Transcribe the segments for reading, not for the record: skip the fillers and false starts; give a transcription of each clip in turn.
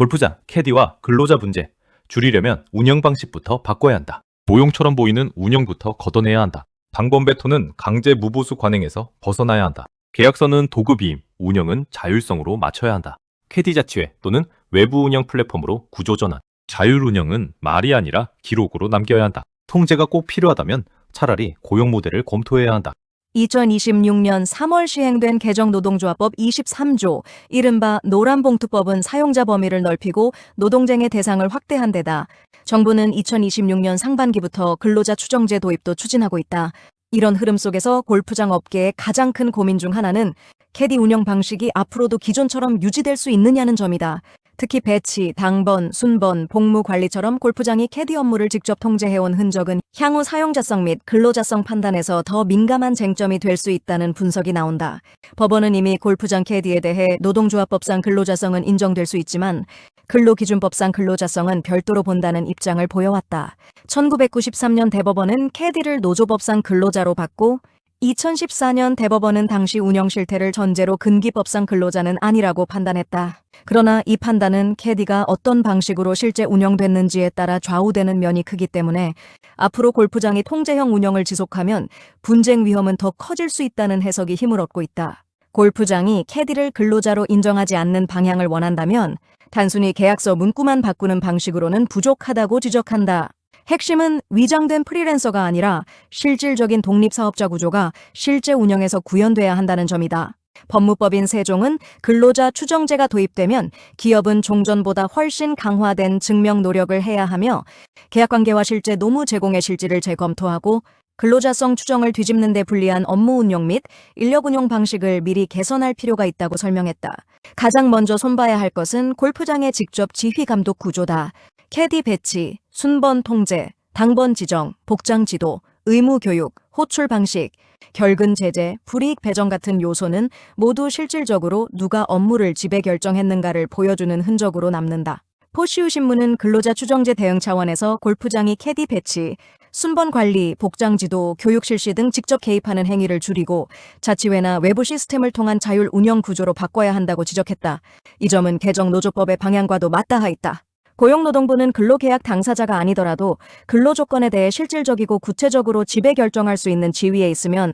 골프장, 캐디와 근로자 문제. 줄이려면 운영 방식부터 바꿔야 한다. 모형처럼 보이는 운영부터 걷어내야 한다. 당번 배토는 강제 무보수 관행에서 벗어나야 한다. 계약서는 도급이임, 운영은 자율성으로 맞춰야 한다. 캐디 자치회 또는 외부 운영 플랫폼으로 구조 전환. 자율 운영은 말이 아니라 기록으로 남겨야 한다. 통제가 꼭 필요하다면 차라리 고용 모델을 검토해야 한다. 2026년 3월 시행된 개정노동조합법 23조, 이른바 노란봉투법은 사용자 범위를 넓히고 노동쟁의 대상을 확대한 데다 정부는 2026년 상반기부터 근로자 추정제 도입도 추진하고 있다. 이런 흐름 속에서 골프장 업계의 가장 큰 고민 중 하나는 캐디 운영 방식이 앞으로도 기존처럼 유지될 수 있느냐는 점이다. 특히 배치, 당번, 순번, 복무 관리처럼 골프장이 캐디 업무를 직접 통제해온 흔적은 향후 사용자성 및 근로자성 판단에서 더 민감한 쟁점이 될 수 있다는 분석이 나온다. 법원은 이미 골프장 캐디에 대해 노동조합법상 근로자성은 인정될 수 있지만 근로기준법상 근로자성은 별도로 본다는 입장을 보여왔다. 1993년 대법원은 캐디를 노조법상 근로자로 받고 2014년 대법원은 당시 운영 실태를 전제로 근기법상 근로자는 아니라고 판단했다. 그러나 이 판단은 캐디가 어떤 방식으로 실제 운영됐는지에 따라 좌우되는 면이 크기 때문에 앞으로 골프장이 통제형 운영을 지속하면 분쟁 위험은 더 커질 수 있다는 해석이 힘을 얻고 있다. 골프장이 캐디를 근로자로 인정하지 않는 방향을 원한다면 단순히 계약서 문구만 바꾸는 방식으로는 부족하다고 지적한다. 핵심은 위장된 프리랜서가 아니라 실질적인 독립사업자 구조가 실제 운영에서 구현돼야 한다는 점이다. 법무법인 세종은 근로자 추정제가 도입되면 기업은 종전보다 훨씬 강화된 증명 노력을 해야 하며 계약관계와 실제 노무 제공의 실질을 재검토하고 근로자성 추정을 뒤집는 데 불리한 업무 운용 및 인력 운용 방식을 미리 개선할 필요가 있다고 설명했다. 가장 먼저 손봐야 할 것은 골프장의 직접 지휘 감독 구조다. 캐디 배치, 순번 통제, 당번 지정, 복장 지도, 의무 교육, 호출 방식, 결근 제재, 불이익 배정 같은 요소는 모두 실질적으로 누가 업무를 지배 결정했는가를 보여주는 흔적으로 남는다. 포시우 신문은 근로자 추정제 대응 차원에서 골프장이 캐디 배치, 순번 관리, 복장 지도, 교육 실시 등 직접 개입하는 행위를 줄이고 자치회나 외부 시스템을 통한 자율 운영 구조로 바꿔야 한다고 지적했다. 이 점은 개정 노조법의 방향과도 맞닿아 있다. 고용노동부는 근로계약 당사자가 아니더라도 근로조건에 대해 실질적이고 구체적으로 지배 결정할 수 있는 지위에 있으면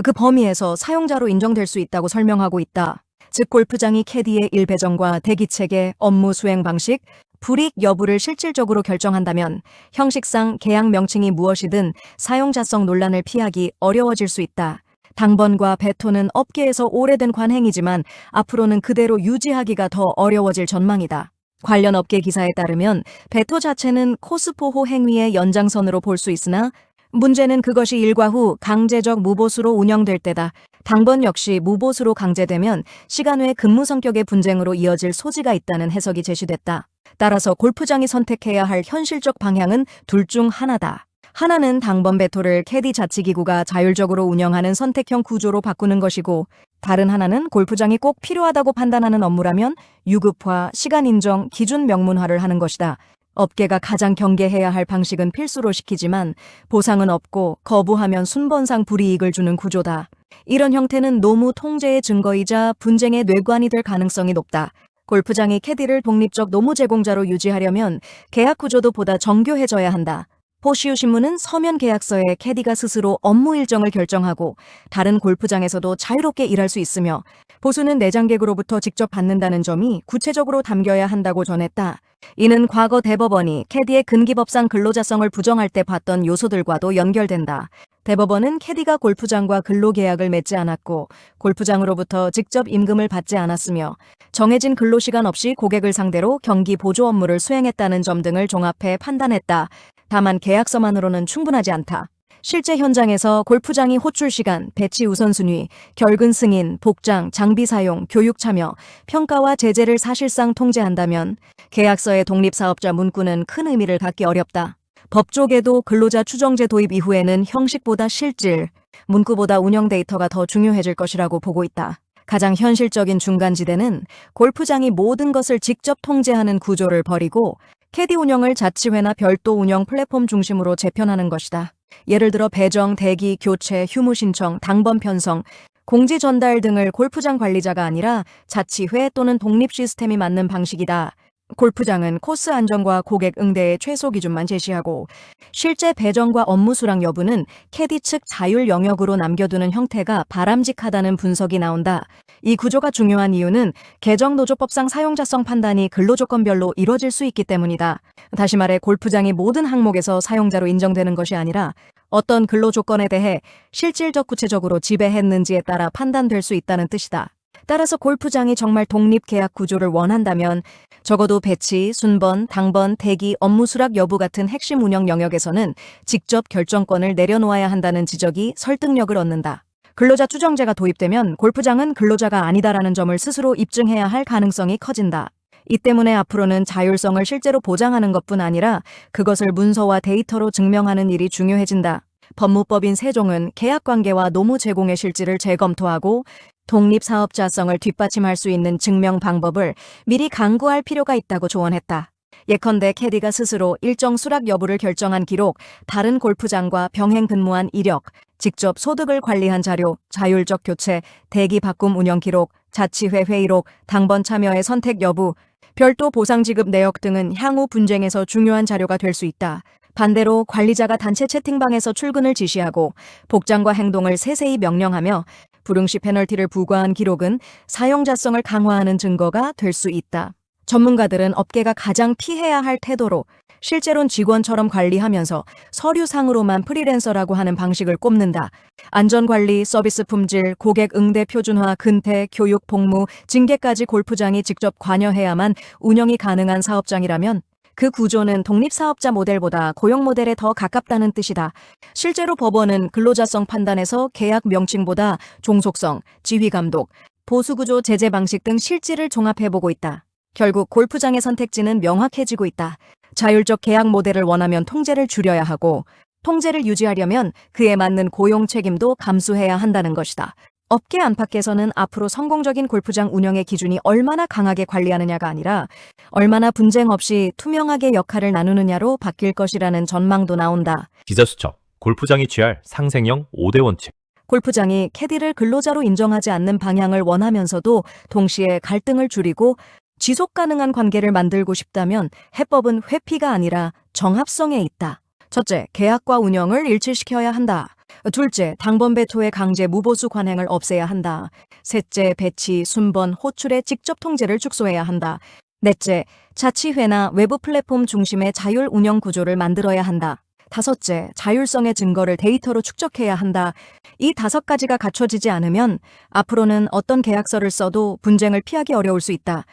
그 범위에서 사용자로 인정될 수 있다고 설명하고 있다. 즉 골프장이 캐디의 일 배정과 대기체계, 업무 수행 방식, 불이익 여부를 실질적으로 결정한다면 형식상 계약 명칭이 무엇이든 사용자성 논란을 피하기 어려워질 수 있다. 당번과 배토는 업계에서 오래된 관행이지만 앞으로는 그대로 유지하기가 더 어려워질 전망이다. 관련 업계 기사에 따르면 배토 자체는 코스포호 행위의 연장선으로 볼 수 있으나 문제는 그것이 일과 후 강제적 무보수로 운영될 때다. 당번 역시 무보수로 강제되면 시간 외 근무 성격의 분쟁으로 이어질 소지가 있다는 해석이 제시됐다. 따라서 골프장이 선택해야 할 현실적 방향은 둘 중 하나다. 하나는 당번 배토를 캐디 자치기구가 자율적으로 운영하는 선택형 구조로 바꾸는 것이고 다른 하나는 골프장이 꼭 필요하다고 판단하는 업무라면 유급화, 시간 인정, 기준 명문화를 하는 것이다. 업계가 가장 경계해야 할 방식은 필수로 시키지만 보상은 없고 거부하면 순번상 불이익을 주는 구조다. 이런 형태는 노무 통제의 증거이자 분쟁의 뇌관이 될 가능성이 높다. 골프장이 캐디를 독립적 노무 제공자로 유지하려면 계약 구조도 보다 정교해져야 한다. 포시우 신문은 서면 계약서에 캐디가 스스로 업무 일정을 결정하고 다른 골프장에서도 자유롭게 일할 수 있으며 보수는 내장객으로부터 직접 받는다는 점이 구체적으로 담겨야 한다고 전했다. 이는 과거 대법원이 캐디의 근기법상 근로자성을 부정할 때 봤던 요소들과도 연결된다. 대법원은 캐디가 골프장과 근로계약을 맺지 않았고 골프장으로부터 직접 임금을 받지 않았으며 정해진 근로시간 없이 고객을 상대로 경기 보조 업무를 수행했다는 점 등을 종합해 판단했다. 다만 계약서만으로는 충분하지 않다. 실제 현장에서 골프장이 호출 시간, 배치 우선순위, 결근 승인, 복장, 장비 사용, 교육 참여, 평가와 제재를 사실상 통제한다면 계약서의 독립사업자 문구는 큰 의미를 갖기 어렵다. 법조계도 근로자 추정제 도입 이후에는 형식보다 실질, 문구보다 운영 데이터가 더 중요해질 것이라고 보고 있다. 가장 현실적인 중간지대는 골프장이 모든 것을 직접 통제하는 구조를 버리고 캐디 운영을 자치회나 별도 운영 플랫폼 중심으로 재편하는 것이다. 예를 들어 배정, 대기, 교체, 휴무 신청, 당번 편성, 공지 전달 등을 골프장 관리자가 아니라 자치회 또는 독립 시스템이 맡는 방식이다. 골프장은 코스 안정과 고객 응대의 최소 기준만 제시하고 실제 배정과 업무 수락 여부는 캐디 측 자율 영역으로 남겨두는 형태가 바람직하다는 분석이 나온다. 이 구조가 중요한 이유는 개정노조법상 사용자성 판단이 근로조건별로 이뤄질 수 있기 때문이다. 다시 말해 골프장이 모든 항목에서 사용자로 인정되는 것이 아니라 어떤 근로조건에 대해 실질적 구체적으로 지배했는지에 따라 판단될 수 있다는 뜻이다. 따라서 골프장이 정말 독립계약 구조를 원한다면 적어도 배치, 순번, 당번, 대기, 업무 수락 여부 같은 핵심 운영 영역에서는 직접 결정권을 내려놓아야 한다는 지적이 설득력을 얻는다. 근로자 추정제가 도입되면 골프장은 근로자가 아니다라는 점을 스스로 입증해야 할 가능성이 커진다. 이 때문에 앞으로는 자율성을 실제로 보장하는 것뿐 아니라 그것을 문서와 데이터로 증명하는 일이 중요해진다. 법무법인 세종은 계약관계와 노무 제공의 실질을 재검토하고 독립사업자성을 뒷받침할 수 있는 증명 방법을 미리 강구할 필요가 있다고 조언했다. 예컨대 캐디가 스스로 일정 수락 여부를 결정한 기록, 다른 골프장과 병행 근무한 이력, 직접 소득을 관리한 자료, 자율적 교체, 대기 바꿈 운영 기록, 자치회 회의록, 당번 참여의 선택 여부, 별도 보상 지급 내역 등은 향후 분쟁에서 중요한 자료가 될 수 있다. 반대로 관리자가 단체 채팅방에서 출근을 지시하고 복장과 행동을 세세히 명령하며 불응시 페널티를 부과한 기록은 사용자성을 강화하는 증거가 될 수 있다. 전문가들은 업계가 가장 피해야 할 태도로 실제론 직원처럼 관리하면서 서류상으로만 프리랜서라고 하는 방식을 꼽는다. 안전관리, 서비스 품질, 고객 응대 표준화, 근태, 교육, 복무, 징계까지 골프장이 직접 관여해야만 운영이 가능한 사업장이라면 그 구조는 독립사업자 모델보다 고용 모델에 더 가깝다는 뜻이다. 실제로 법원은 근로자성 판단에서 계약 명칭보다 종속성, 지휘감독, 보수구조 제재 방식 등 실질을 종합해보고 있다. 결국 골프장의 선택지는 명확해지고 있다. 자율적 계약 모델을 원하면 통제를 줄여야 하고 통제를 유지하려면 그에 맞는 고용 책임도 감수해야 한다는 것이다. 업계 안팎에서는 앞으로 성공적인 골프장 운영의 기준이 얼마나 강하게 관리하느냐가 아니라 얼마나 분쟁 없이 투명하게 역할을 나누느냐로 바뀔 것이라는 전망도 나온다. 기자 수첩, 골프장이 취할 상생형 5대 원칙. 골프장이 캐디를 근로자로 인정하지 않는 방향을 원하면서도 동시에 갈등을 줄이고 지속 가능한 관계를 만들고 싶다면 해법은 회피가 아니라 정합성에 있다. 첫째, 계약과 운영을 일치시켜야 한다. 둘째, 당번 배토의 강제 무보수 관행을 없애야 한다. 셋째, 배치, 순번, 호출의 직접 통제를 축소해야 한다. 넷째, 자치회나 외부 플랫폼 중심의 자율 운영 구조를 만들어야 한다. 다섯째, 자율성의 증거를 데이터로 축적해야 한다. 이 5가지가 갖춰지지 않으면 앞으로는 어떤 계약서를 써도 분쟁을 피하기 어려울 수 있다.